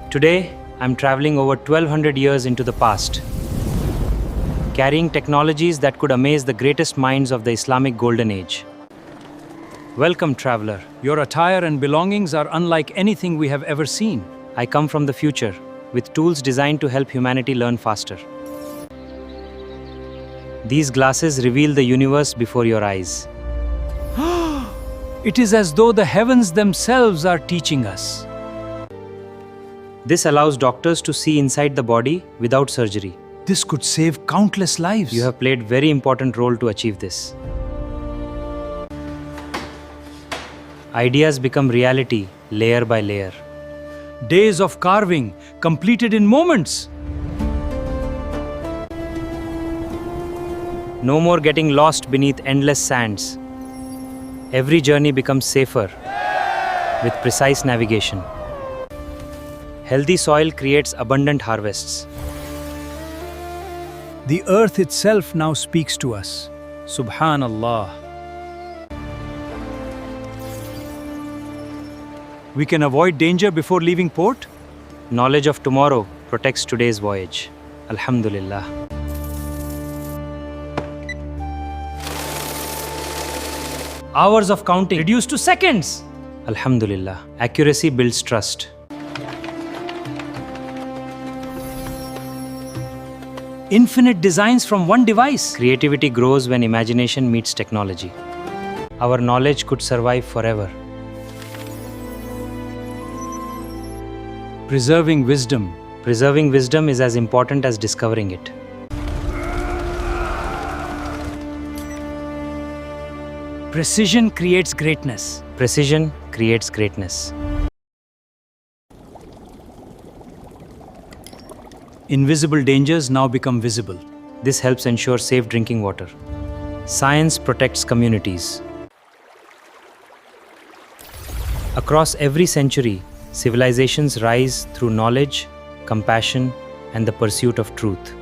Today, I'm traveling over 1200 years into the past, carrying technologies that could amaze the greatest minds of the Islamic Golden Age. Welcome, traveler. Your attire and belongings are unlike anything we have ever seen. I come from the future, with tools designed to help humanity learn faster. These glasses reveal the universe before your eyes. It is as though the heavens themselves are teaching us. This allows doctors to see inside the body without surgery. This could save countless lives. You have played very important role to achieve this. Ideas become reality layer by layer. Days of carving completed in moments. No more getting lost beneath endless sands. Every journey becomes safer with precise navigation. Healthy soil creates abundant harvests. The earth itself now speaks to us. Subhanallah. We can avoid danger before leaving port? Knowledge of tomorrow protects today's voyage. Alhamdulillah. Hours of counting reduced to seconds. Alhamdulillah. Accuracy builds trust. Infinite designs from one device. Creativity grows when imagination meets technology. Our knowledge could survive forever. Preserving wisdom. Preserving wisdom is as important as discovering it. Precision creates greatness. Precision creates greatness. Invisible dangers now become visible. This helps ensure safe drinking water. Science protects communities. Across every century, civilizations rise through knowledge, compassion, and the pursuit of truth.